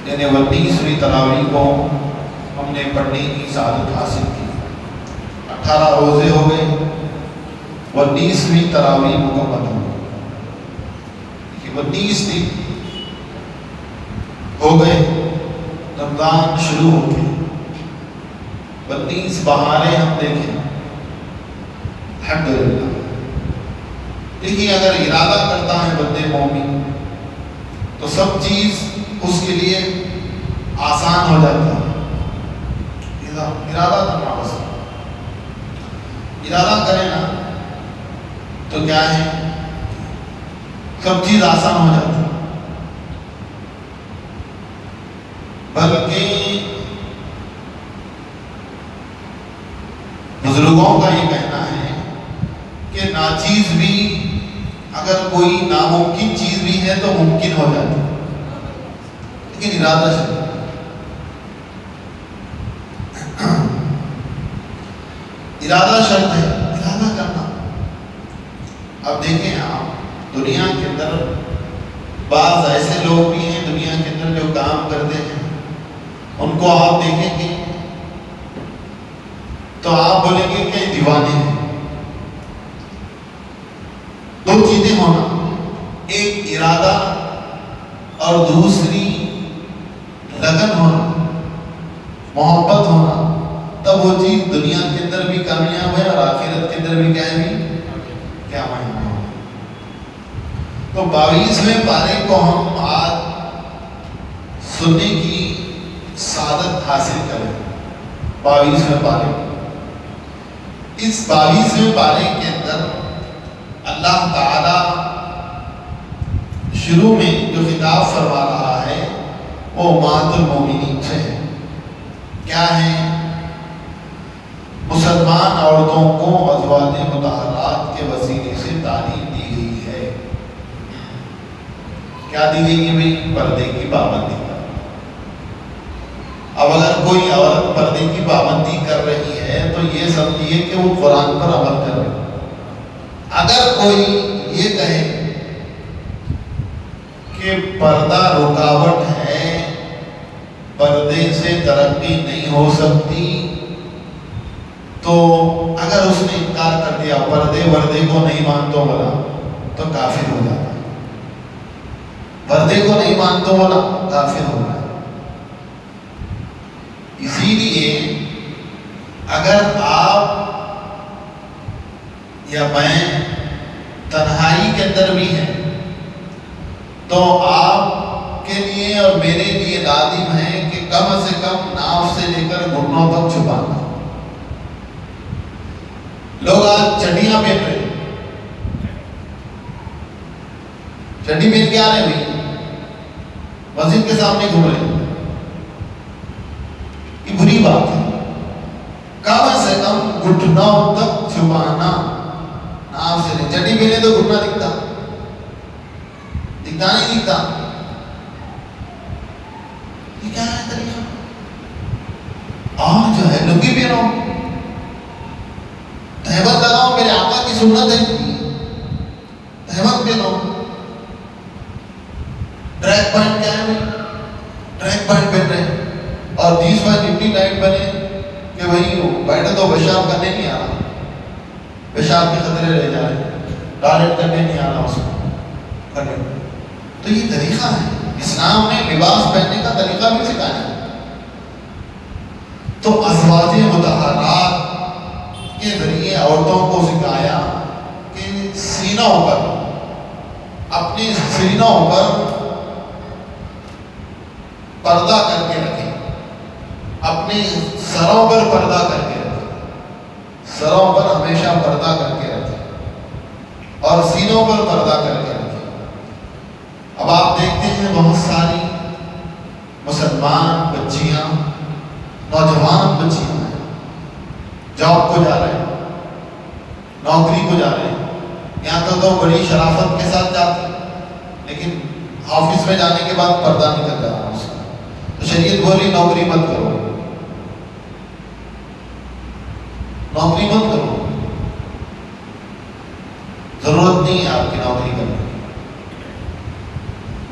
یعنی 19ویں تراویح کو ہم نے پڑھنے کی سعادت حاصل کی. 18 روزے ہو گئے, 19ویں تراویح مکمل ہو گئی. 19 دن ہو گئے, رمضان شروع ہو گئے. 19 بہاریں ہم دیکھیں الحمدللہ. دیکھیے اگر ارادہ کرتا ہے بندے مومن تو سب چیز اس کے لیے آسان ہو جاتا ہے. ارادہ کرنا بس, ارادہ کرے نا تو کیا ہے, سب چیز آسان ہو جاتی ہے. بلکہ بزرگوں کا یہ کہنا ہے کہ ناچیز بھی اگر کوئی ناممکن چیز بھی ہے تو ممکن ہو جاتی ہے, لیکن ارادہ سے ارادہ شرط ہے, ارادہ کرنا. اب دیکھیں آپ دنیا کے اندر بعض ایسے لوگ بھی ہیں دنیا کے اندر جو کام کرتے ہیں, ان کو آپ دیکھیں گے تو آپ بولیں گے کہ دیوانے ہیں. دو چیزیں ہونا, ایک ارادہ اور دوسری لگن ہونا, محبت ہونا, تب وہ چیز دنیا کے اندر بھی کامیاب ہے اور آخرت کے اندر بھی کیا ہے کیا معنی ہے. تو 22ویں پارے کو ہم آج سننے کی سعادت حاصل کریں. 22ویں پارے, اس 22ویں پارے کے اندر اللہ تعالی شروع میں جو خطاب فرما رہا ہے وہ امہات المومنین سے ہے. کیا ہے؟ مسلمان عورتوں کو ازواج مطہرات کے وسیلے سے تعلیم دی گئی ہے. کیا دی گئی ہے بھائی؟ پردے کی پابندی کا. اب اگر کوئی عورت پردے کی پابندی کر رہی ہے تو یہ سمجھیے کہ وہ قرآن پر عمل کر رہی ہے. اگر کوئی یہ کہے کہ پردہ رکاوٹ ہے, پردے سے ترقی نہیں ہو سکتی, تو اگر اس نے انکار کر دیا, پردے وردے کو نہیں مانتو بولا, تو کافر ہو جاتا ہے. پردے کو نہیں مانتو بولا, کافر ہو جاتا ہے. اسی لیے اگر آپ یا میں تنہائی کے اندر بھی ہیں تو آپ کے لیے اور میرے لیے لازم ہے کہ کم سے کم ناف سے لے کر گھٹنوں تک چھپانا. لوگ آج چڈیاں پہن رہے ہیں, چڈی پہن کے آ رہے ہیں, مسجد کے سامنے گھوم رہے ہیں. یہ بری بات ہے. کم سے کم گھٹنوں تک چھپانا. ناف سے نہیں, چڈی پہنے تو گھٹنا دکھتا نہیں دکھتا. یہ کیا ہے طریقہ؟ اور جو ہے لنگی پہنو, تہمت لگاؤ, میرے آقا کی سنت ہے, تہمت پہنو. ٹریک پینٹ کیا ہے؟ ٹریک پینٹ پہن رہے ہیں اور 20 بار اتنی ٹائٹ بنے کہ وہی بیٹھے تو پیشاب کرنے نہیں آ رہا, پیشاب کے خطرے رہ جا رہے, ٹوائلٹ کرنے نہیں آ رہا اس کو. تو یہ طریقہ ہے. اسلام نے لباس پہننے کا طریقہ بھی سکھایا ہے. تو ازواج مطہرات کے ذریعے عورتوں کو سکھایا کہ سینوں پر, اپنے سینوں پر پردہ کر کے رکھیں, اپنے سروں پر پردہ کر کے رکھیں, سروں پر ہمیشہ پردہ کر کے رکھیں اور سینوں پر پردہ کر کے رکھیں. اب آپ دیکھتے ہیں بہت ساری مسلمان بچیاں, نوجوان بچیاں ہیں, جاب کو جا رہے ہیں, نوکری کو جا رہے ہیں. یہاں تو بڑی شرافت کے ساتھ جاتے ہیں, لیکن آفس میں جانے کے بعد پردہ نہیں کر رہا اس کا. تو شریعت بولی نوکری مت کرو, نوکری مت کرو, ضرورت نہیں ہے آپ کی نوکری کرنے کی.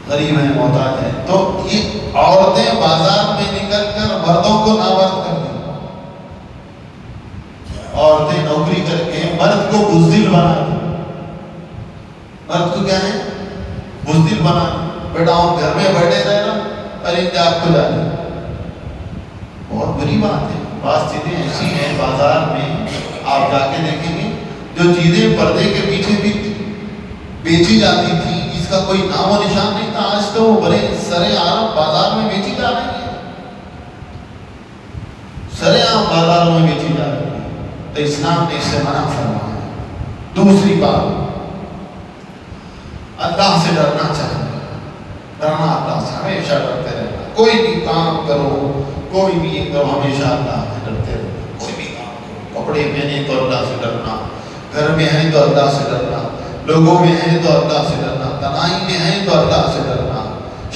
غریب ہیں، محتاج ہیں. تو یہ عورتیں بازار میں نکل کر مردوں کو نامرد کر دیں، عورتیں نوکری کر کے مرد کو بزدل بنا دیں. مرد کو کیا ہے؟ بزدل بنا دیں. بیٹا ہم گھر میں بیٹھے رہنا پرندے آپ کو جانے. بہت بری بات ہے. بعض چیزیں ایسی ہیں بازار میں آپ جا کے دیکھیں گے جو چیزیں پردے کے پیچھے بھی بیچی جاتی تھی، جس کا کوئی نام و نشان نہیں تھا، آج تو وہ بڑے سرے عام بازار میں بیچی جا رہی ہیں، سرے عام بازاروں میں بیچی جا رہی ہیں. تو اسلام نے اس سے منع فرمایا. دوسری بات، اللہ سے ڈرنا چاہیے. ڈرنا اللہ سے، ہمیشہ ڈرتے رہنا. کوئی بھی کام کرو، کوئی بھی کرو، ہمیشہ اللہ سے ڈرتے رہنا. کوئی بھی کام کرو، کپڑے پہنے تو اللہ سے ڈرنا، گھر میں ہیں تو اللہ سے ڈرنا، لوگوں میں ہیں تو اللہ سے ڈرنا، تنہائی میں ہیں تو اللہ سے ڈرنا،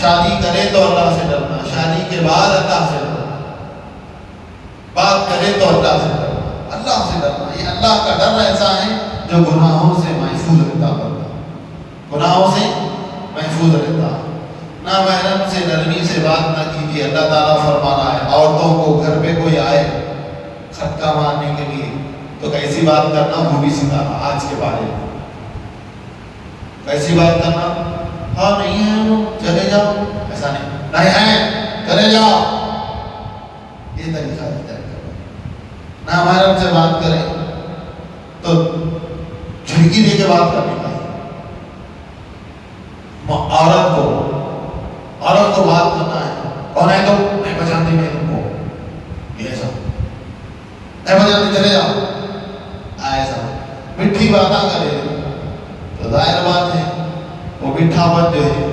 شادی کرے تو اللہ سے ڈرنا، شادی کے بعد اللہ سے ڈرنا، بات کرے تو اللہ سے ڈرنا. اللہ سے ڈرنا، یہ اللہ کا ڈر ایسا ہے جو گناہوں سے محفوظ رہتا بندہ، گناہوں سے محفوظ رہتا. نہ محرم سے نرمی سے بات نہ کیجیے. اللہ تعالیٰ فرما رہا ہے عورتوں کو گھر پہ کوئی آئے کھٹکا مارنے کے لیے تو کیسی بات کرنا وہ بھی سکھانا. آج کے بارے میں کیسی بات کرنا، ہاں نہیں ہے وہ چلے جاؤ، ایسا نہیں ہے چلے جاؤ، یہ طریقہ ہے. نہ محرم سے بات کریں تو جھڑکی دے کے بات کرنے کا. عورت کو بات کرنا ہے، کون ہے تو نہیں پہچانتی میں تم کو، یہ سب نہیں پہچانتی چلے جاؤ، ایسا مٹھی باتیں کرے تو ظاہر بات ہے وہ میٹھا بات جو ہے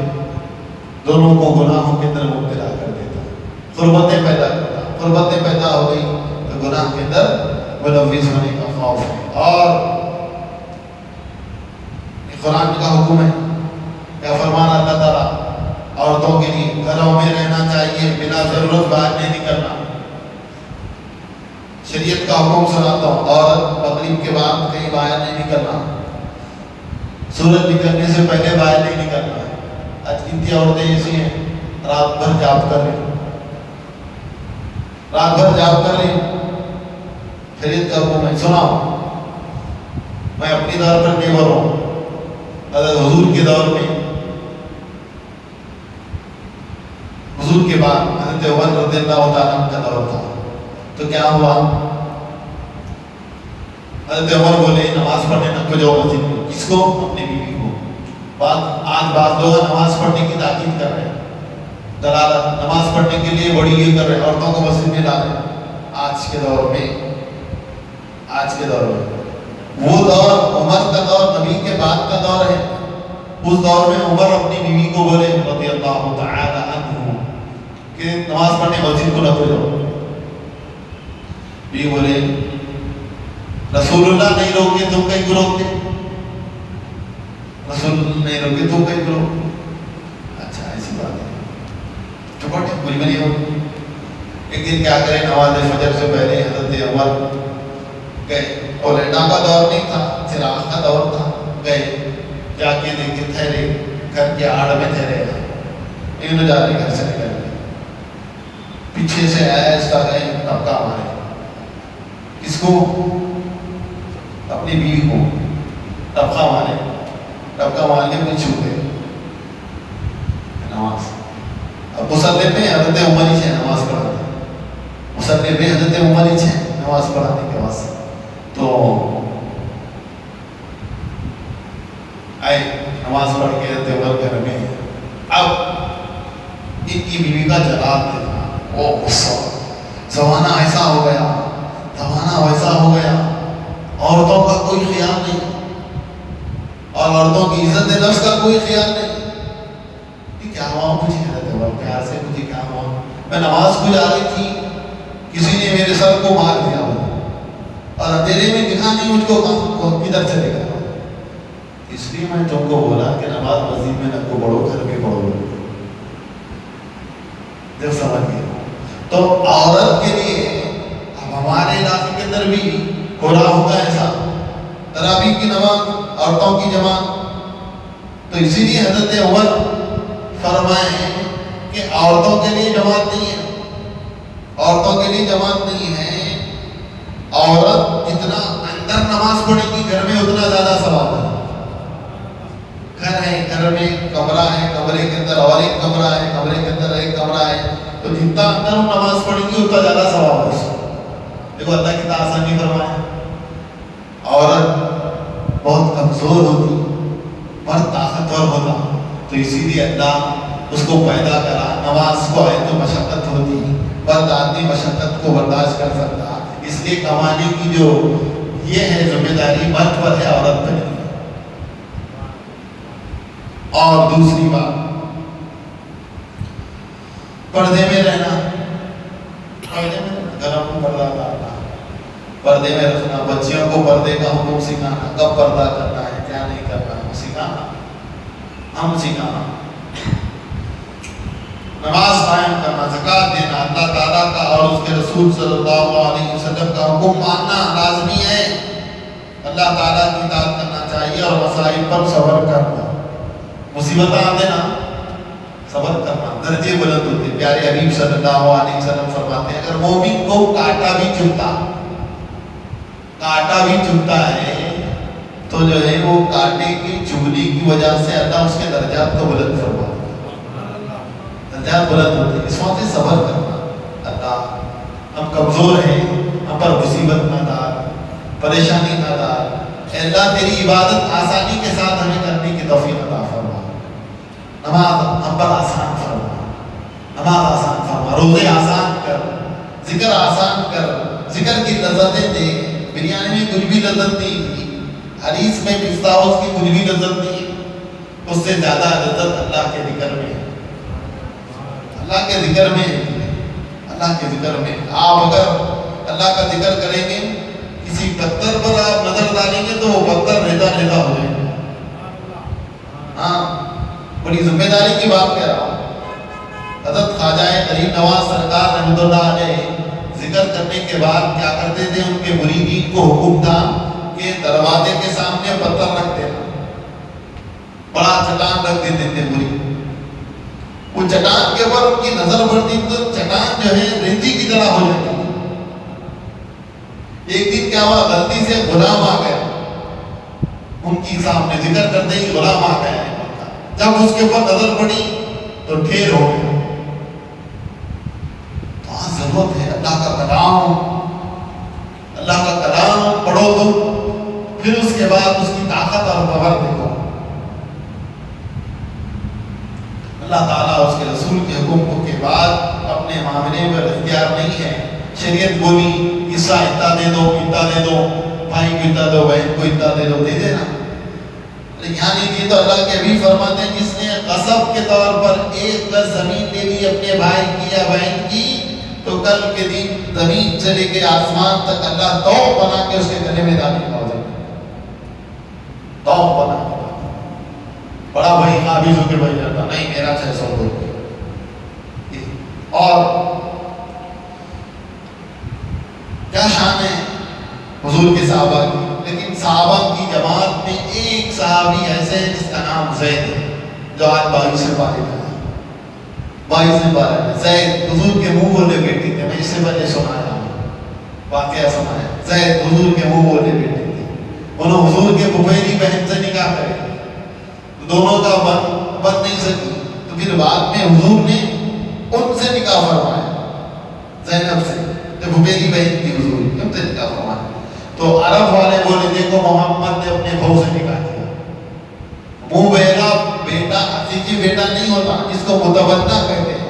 دونوں کو گناہوں کے اندر مبتلا کر دیتا، غربتیں پیدا کرتا. غربتیں پیدا ہو گئی تو گناہ کے اندر ملوث ہونے کا خوف ہے. اور قرآن کا حکم ہے، کیا فرمان اللہ تعالیٰ عورتوں کے لیے گھروں میں رہنا چاہیے، بنا ضرورت باہر نہیں نکلنا. شریعت کا حکم سناتا ہوں، عورت مغرب کے بعد کہیں باہر نہیں نکلنا، سورج نکلنے سے پہلے باہر نہیں نکلنا. آج کتنی عورتیں ایسی ہیں رات بھر جاب کر رہی، رات بھر جاب کر رہی. شریعت کا حکم ہے، سناؤ. میں اپنی دور پر نہیں بول رہا ہوں، حضرت حضور کے دور میں، حضور کے بعد حضرت عمر رضی اللہ تعالیٰ کا دور تھا تو کیا ہوا؟ حضرت عمر بولے نماز پڑھنے نہ کو جاؤ مسجد میں. کس کو؟ اپنی بیوی کو. آج بعض لوگ نماز پڑھنے کی تاکید کر رہے ہیں، دلالت نماز پڑھنے کے لیے بڑی یہ کر رہے ہیں، عورتوں کو مسجد میں لا رہے ہیں. آج کے دور میں وہ دور عمر کا دور نبی کے بعد کا دور ہے. اس دور میں عمر اپنی بیوی کو بولے رضی اللہ تعالی عنہ کہ نماز پڑھنے مسجد کو نہ کو جاؤ. بیوی بولے رسول اللہ نہیں روکے تم کہیں کو روکتے، رسول اللہ نہیں روکے تم کہیں کو روکتے. اچھا ایسی بات ہے، چپٹ کچھ بھی نہیں ہو. ایک دن کیا کریں، نماز فجر سے پہلے حضرت عمر گئے، اور لیٹا کا دور نہیں تھا، چراغ کا دور تھا. گئے جا کے دیکھے ٹھہرے، گھر کے آڑ میں ٹھہرے، انہوں جا رہے گھر سے نکل گئے. پیچھے سے آیا اس کا گئے ٹپکا مارے. کس کو؟ اپنی بیوی کو ٹپکا مارے. ٹپکا مار کے اپنے چھو گئے نماز. اب مصلی پہ حضرت عمر ہی سے نماز پڑھاتے، مصلی پہ حضرت عمر ہی سے نماز پڑھانے کے واسطے. تو آئے نماز پڑھ کے حضرت عمر گھر میں. اب ان کی بیوی کا جلال دیکھنا، وہ غصہ، زمانہ ایسا ہو گیا، زمانہ ویسا ہو گیا، عورتوں کا کوئی خیال نہیں، اور عورتوں کی عزت نفس کا کوئی خیال نہیں. یہ کیا ہوا؟ مجھے حضرت عمر پیار سے مجھے کیا ہوا؟ میں نماز کو جا رہی تھی، کسی نے میرے سر کو مار دیا اور اندھیرے میں دکھا نہیں مجھ کو کدھر چلے گا. اس لیے میں تم کو بولا کہ نماز مسجد میں نہ کو پڑھو، گھر میں پڑھو. جب سمجھ گئے تو عورت کے لیے اب ہمارے علاقے کے اندر بھی ہو رہا ہوتا ہے ایسا، تراویح کی نماز عورتوں کی جماعت. تو اسی لیے حضرت عمر فرمائیں کہ عورتوں کے لیے جماعت نہیں ہے، عورتوں کے لیے جماعت نہیں ہے. عورت جتنا اندر نماز پڑھے گی گھر میں اتنا زیادہ ثواب ہے. گھر ہے، گھر میں کمرہ ہے، کمرے کے اندر اور ایک کمرہ ہے، کمرے کے اندر ایک کمرہ ہے، تو جتنا اندر نماز پڑھے گی اتنا زیادہ ثواب ہے. دیکھو اللہ کتنا آسانی فرمایا. عورت بہت کمزور ہوتی، مرد طاقتور ہوتا، تو اسی لیے اللہ اس کو پیدا کرا. نماز کو آئے تو مشقت ہوتی، مرد آدمی مشقت کو برداشت کر سکتا، اس لیے کمانے کی جو یہ ہے ذمہ داری مرد پر ہے، عورت پر نہیں. اور دوسری بات، پردے میں رہنا، پردے میں گھروں کو پردہ ڈالنا، پردے میں رکھنا، بچیوں کو پردے کا حکم سکھانا، کب پردہ کرنا ہے، کیا نہیں کرنا ہے سکھانا، ہم سکھانا. نماز قائم کرنا، زکوٰۃ دینا، اللہ تعالیٰ کا اور اس کے رسول صلی اللہ علیہ وسلم کا حکم ماننا لازمی ہے. اللہ تعالیٰ کی اطاعت کرنا چاہیے اور مسائل پر صبر کرنا. مصیبت آتے نا صبر کرنا، درجے بلند ہوتے. پیارے حبیب صلی اللہ علیہ وسلم فرماتے ہیں اگر مومن کو کانٹا بھی چبھتا ہے تو جو ہے وہ کانٹے کی چبھنے کی وجہ سے اللہ اس کے درجات کو بلند فرماتا ہے، درجات بلند ہوتے. اس وقت صبر کرنا. اللہ ہم کمزور ہیں، ہم پر مصیبت نہ ڈال، پریشانی نہ ڈال. اللہ تیری عبادت آسانی کے ساتھ ہمیں کرنے کی توفیق عطا فرما. نماز ہم پر آسان فرما، نماز آسان فرما، روزے آسان کر، ذکر آسان کر، ذکر کی لذتیں دے. بریانی میں کچھ بھی لذت نہیں تھی، حدیث میں پستہ اس کی کچھ بھی لذت نہیں، اس سے زیادہ لذت اللہ کے ذکر میں ہے، اللہ کے ذکر میں ہے، اللہ کے ذکر میں. آپ اگر اللہ کا ذکر کریں گے، کسی پتھر پر آپ نظر ڈالیں گے تو وہ پتھر رہتا ہو جائے گا. ہاں بڑی ذمہ داری کی بات کہہ رہا ہوں. حضرت خواجہ غریب نواز سرکار رحمۃ اللہ علیہ ذکر کرنے کے بعد کیا کرتے تھے، ان کے مریدین کو حکم تھا کہ دروازے کے سامنے پتھر رکھ دینا، بڑا چٹان رکھ دیتے تھے. مرید وہ چٹان کے اوپر ان کی نظر پڑتی تو چٹان جو ہے ریتی کی طرح ہو جاتی. ایک دن کیا ہوا، غلطی سے غلام آ گیا ان کی سامنے، ذکر کرتے ہی غلام آ گیا. جب اس کے اوپر نظر پڑی تو ڈھیر ہو گیا. تو ہاں ضرورت ہے اللہ کا کلام، اللہ کا کلام پڑھو تو پھر اس کے بعد اس کی طاقت اور پاور دیکھو. اللہ تعالیٰ اس کے رسول کے حکم کے بعد اپنے معاملے پر اختیار نہیں ہے. شریعت بولی حصہ اتنا دے دو، اتنا دے دو، بھائی کو اتنا دو، بہن کو اتنا دے دو، دے دینا. یعنی یہ تو اللہ کے بھی فرماتے ہیں جس نے غصب کے طور پر ایک گز زمین لے لی اپنے بھائی کی یا بہن کی، تو کل کے دن زمین سے لے کے آسمان تک اللہ توق بنا کے اس کے گلے میں ڈالے گا. توق بنا کے بڑا بھائی قابض ہو کے بھائی جاتا نہیں میرا 600 روپے. اور کیا شان ہے حضور کے صحابہ کی. لیکن صحابہ کی جماعت میں ایک صحابی ایسے ہے جس کا نام زید ہے، جو آج 22 سے پارے ہے. 22 سے پارے ہے. زید حضور کے منہ بولے بیٹے تھے. میں اس سے پہلے سنایا واقعہ سنایا. زید حضور کے منہ بولے بیٹے تھے. انہوں حضور کے بھویری بہن سے نکاح کرے، دونوں کا بن نہیں سکی، تو پھر بعد میں حضور نے ان سے نکاح فرمایا، زینب سے جو بھویری بہن تھی، حضور ان سے نکاح فرمایا. تو عرب والے بولے دیکھو محمد نے اپنے بہو سے نکاح کیا. منہ بہرا بیٹا حقیقی بیٹا نہیں ہوتا، جس کو متبنہ کہتے ہیں.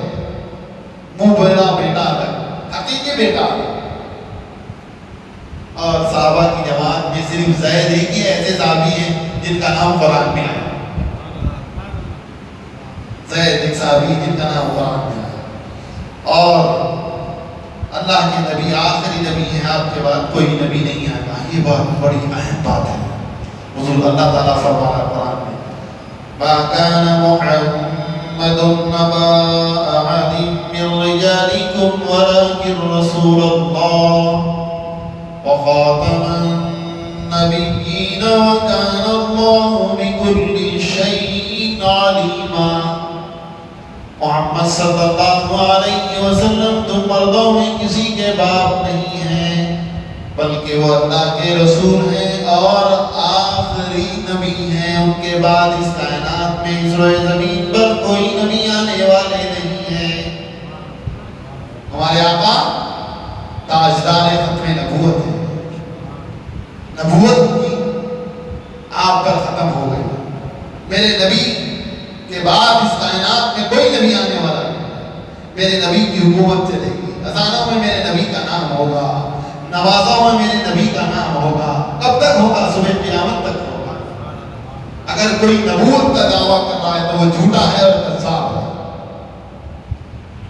منہ بہرا بیٹا الگ، حقیقی بیٹا الگ. اور صحابہ کی جماعت میں صرف زید ہی کی ایسے صحابی ہیں جن کا نام قرآن میں آیا. زید ایک صحابی جن کا نام قرآن میں آیا. اور اللہ کے نبی آخری نبی ہیں، آپ کے بعد کوئی نبی نہیں آتا. یہ بہت بڑی اہم بات ہے. حضور اللہ تعالیٰ فرما رہا قرآن میں ما كان محمد نبا أحد من رجالكم ولكن رسول الله وخاتم النبيين وكان الله بكل شيء عليما. محمد صلی اللہ علیہ وسلم تم مردوں میں کسی کے باپ نہیں ہیں، بلکہ وہ اللہ کے رسول ہیں اور آخری نبی ہیں۔ ان کے بعد اس کائنات میں اس روئے زمین پر کوئی نبی آنے والے نہیں ہیں۔ ہمارے آقا تاجدار ختم نبوت ہے، نبوت کی آپ پر ختم ہو گئی۔ میرے نبی کے بعد اس کائنات میں کوئی نبی آنے والا نہیں، میرے نبی کی حکومت چلے گی۔ اذانوں میں میرے نبی کا نام ہوگا، نوازوں میں میرے نبی کا نام ہوگا۔ کب تک ہوگا؟ صبح قیامت تک ہوگا۔ اگر کوئی نبوت کا دعویٰ کر رہا ہے تو وہ جھوٹا ہے اور کذاب ہے۔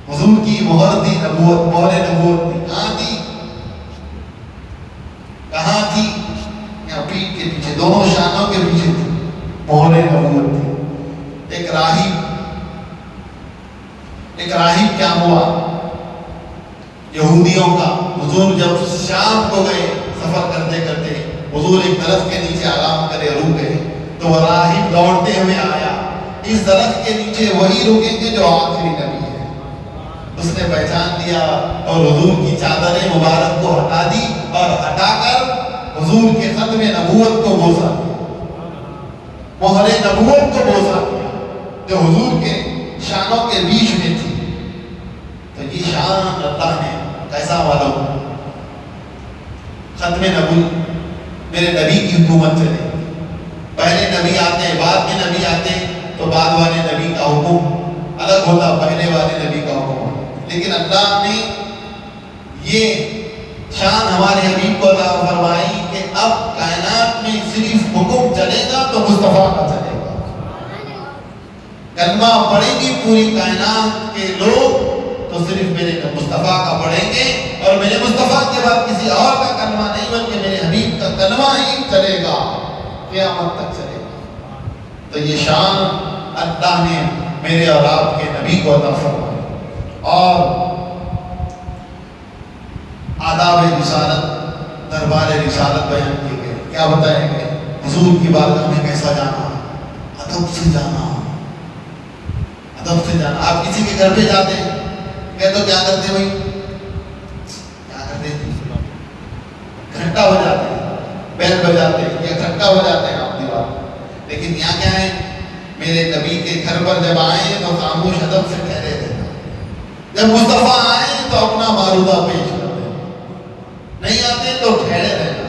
حضور کی مہر دی نبوت، مہر نبوت دی کہاں تھی؟ کہاں تھی؟ یہاں پیٹ کے پیچھے، دونوں شانوں کے پیچھے تھی، مہر نبوت تھی۔ ایک راہب کیا ہوا؟ یہودیوں کا حضور جب شام کو گئے سفر کرتے کرتے، حضور ایک درخت کے نیچے آرام کرے رک گئے، تو وہ راہب دوڑتے ہوئے آیا۔ اس درخت کے نیچے وہی رکیں گے جو آخری نبی ہے۔ اس نے پہچان لیا اور حضور کی چادر مبارک کو ہٹا دی اور ہٹا کر حضور کے ختم نبوت کو بوسا دیا، مہر نبوت کو بوسا دیا جو حضور کے شانوں کے بیچ میں تھی۔ تو یہ شان اللہ نے کیسا معلوم؟ ختم نبوت، میرے نبی کی حکومت چلے۔ پہلے نبی آتے، بعد میں نبی آتے تو بعد والے نبی کا حکم الگ ہوتا، پہلے والے نبی کا حکم۔ لیکن اللہ نے یہ شان ہمارے حبیب کو عطا فرمائی کہ اب کائنات میں صرف حکم چلے گا تو مصطفیٰ کا چلے گا۔ کلمہ پڑھیں گی پوری کائنات کے لوگ تو صرف میرے مصطفیٰ کا پڑھیں گے، اور میرے مصطفیٰ کے بعد کسی اور کا کلمہ نہیں بلکہ میرے حبیب کا کلمہ ہی چلے گا، قیامت تک چلے گا۔ تو یہ شان اللہ نے میرے اور آپ کے نبی کو عطا فرمائی۔ اور آداب رسالت، دربار رسالت بیان کیے گئے۔ کیا بتائیں گے؟ حضور کی بارگاہ میں کیسا جانا، ادب سے جانا، ادب سے جانا۔ آپ کسی کے گھر پہ جاتے ہیں کہ تو کیا کرتے بھائی، کیا کرتے تھے؟ گھنٹہ ہو جاتے ہیں، بیل بجاتے ہیں یا گھنٹہ ہو جاتے ہیں آپ دیوار۔ لیکن یہاں کیا ہے؟ میرے نبی کے گھر پر جب آئے تو خاموش ادب سے ٹھہرے رہنا۔ جب مصطفیٰ آئے تو اپنا معروضہ پیش کر دیں، نہیں آتے تو ٹھہرے رہنا،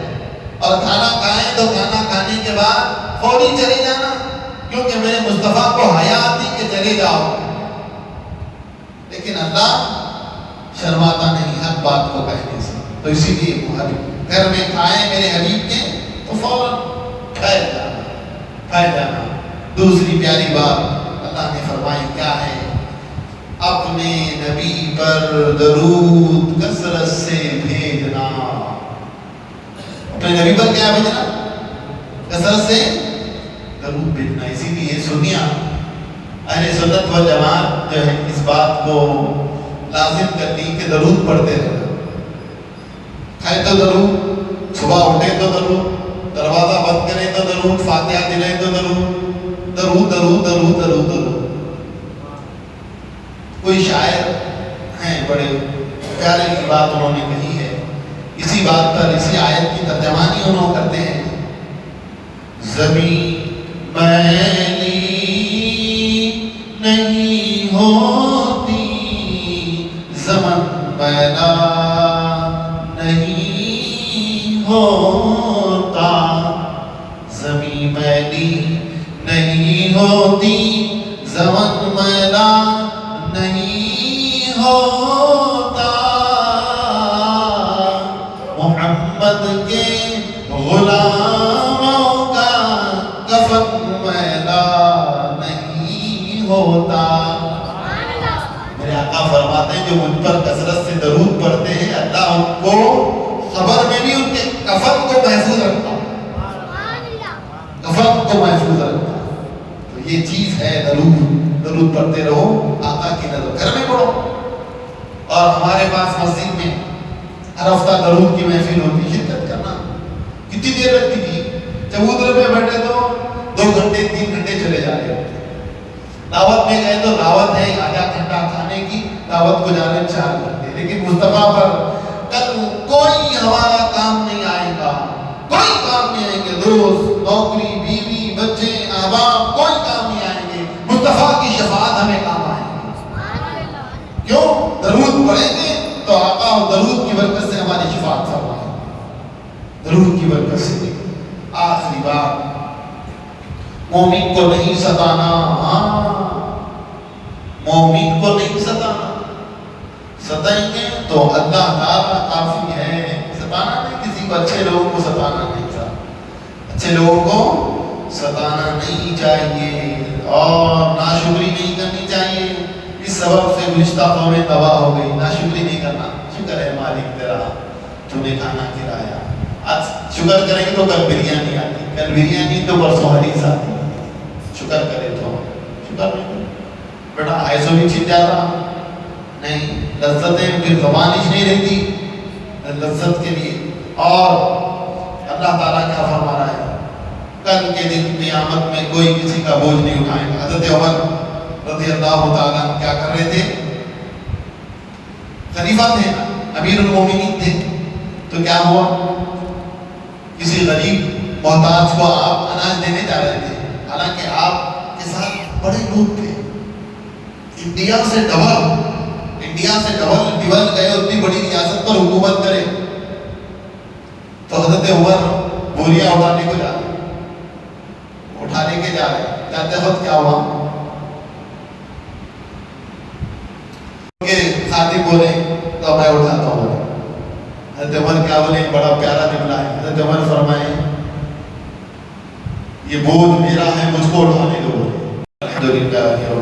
اور کھانا کھائیں تو کھانا کھانے کے بعد فوری چلے جانا، کیونکہ میرے مصطفیٰ کو حیا آتی کہ چلے جاؤ۔ لیکن اللہ شرماتا نہیں ہر بات کو کہنے سے، تو اسی لیے گھر میں کھائیں میرے حبیب کے تو فوراً ٹھہر جانا، ٹھہر جانا۔ دوسری پیاری بات اللہ نے فرمائی کیا ہے؟ اپنے نبی پر درود کثرت سے بھیجنا۔ اپنے نبی پر کیا بھیجنا؟ کثرت سے درود بھیجنا۔ اسی لیے سنیا اہل سنت و جماعت جو ہے اس بات کو لازم کر لی کہ درود پڑھتے رہنا۔ کھائے تو درود، صبح اٹھے تو درود، دروازہ بند کریں تو درود، فاتحہ دلیں تو درود، درود درود درود درود درود۔ کوئی شاعر ہیں بڑے پیارے کی بات انہوں نے کہی ہے، اسی بات پر اسی آیت کی ترجمانی انہوں کرتے ہیں۔ زمین میلی نہیں ہوتی، زمن میلا نہیں ہوتا، زمین میلی نہیں ہوتی، زمن میلا نہیں ہوتا، محمد کے غلاموں کا کفن میلا نہیں ہوتا۔ میرے آقا فرماتے ہیں جو مجھ پر کثرت سے درود پڑھتے ہیں اللہ ان کو قبر میں بھی ان کے کفن کو محفوظ رکھتا، کفن کو محفوظ رکھتا۔ تو یہ چیز ہے درود، درود پڑھتے رہو، آقا کی نظر گھر میں پڑھو۔ اور ہمارے پاس مسجد میں ہر ہفتہ درود کی محفل ہوتی، شرکت کرنا۔ کتنی دیر لگتی تھی؟ چبوترے پہ بیٹھے تو 2 گھنٹے 3 گھنٹے چلے جا رہے ہوتے۔ دعوت میں گئے تو دعوت ہے، آجا ٹھنڈا کھانے کی، دعوت کو جانے 4 گھنٹے، لیکن مصطفیٰ پر کل کوئی ہمارا کام نہیں آئے گا، کوئی کام نہیں آئیں گے، دوست، نوکری، بیوی، بچے، احباب، کوئی کام نہیں آئیں گے، مصطفیٰ کی شفاعت ہمیں کام آئے گی۔ کیوں؟ درود پڑھیں گے تو آقا اور درود کی برکت سے ہماری شفاعت فرمائے، درود کی برکت سے۔ آخری بات، مومن کو نہیں ستانا، مومن کو نہیں ستانا، ستائیں گے تو اللہ تعالیٰ کافی ہے، ستانا نہیں، کسی کو اچھے لوگوں کو ستانا نہیں چاہیے، اچھے لوگوں کو ستانا نہیں چاہیے، اور ناشکری نہیں کرنی چاہیے۔ اس سبب سے گزشتہ قومیں تباہ ہو گئی، ناشکری نہیں کرنا، شکر ہے مالک تیرا تو نے کھانا کھلایا، آج شکر کریں گے تو کل بریانی آتی، کل بریانی تو پرسوں حدیث آتی، شکر کرے تو شکر نہیں، بیٹا ایسو بھی چھن جاتا نہیں، لذتیں پھر زبانش نہیں رہتی لذت کے لیے۔ اور اللہ تعالیٰ کیا فرما رہا ہے، کل کے دن قیامت میں کوئی کسی کا بوجھ نہیں اٹھائے گا۔ حضرت عمر رضی اللہ تعالیٰ کیا کر رہے تھے، خلیفہ تھے، امیر المومنین تھے، تو کیا ہوا، کسی غریب محتاج کو آپ اناج دینے جا رہے تھے، حالانکہ آپ کے ساتھ بڑے لوگ تھے، انڈیا سے ڈبل گئے، اتنی بڑی ریاست پر حکومت کرے، تو حضرت عمر بوریاں اٹھانے کو جا رہے، اٹھانے کے جا رہے، جاتے وقت کیا ہوا کہ خادم بولے تو میں اٹھاتا ہوں، حضرت عمر کیا بولے، بڑا پیارا جملہ ہے، حضرت عمر فرمائے یہ بوجھ میرا ہے، مجھ کو اٹھانے دو، الحمدللہ رب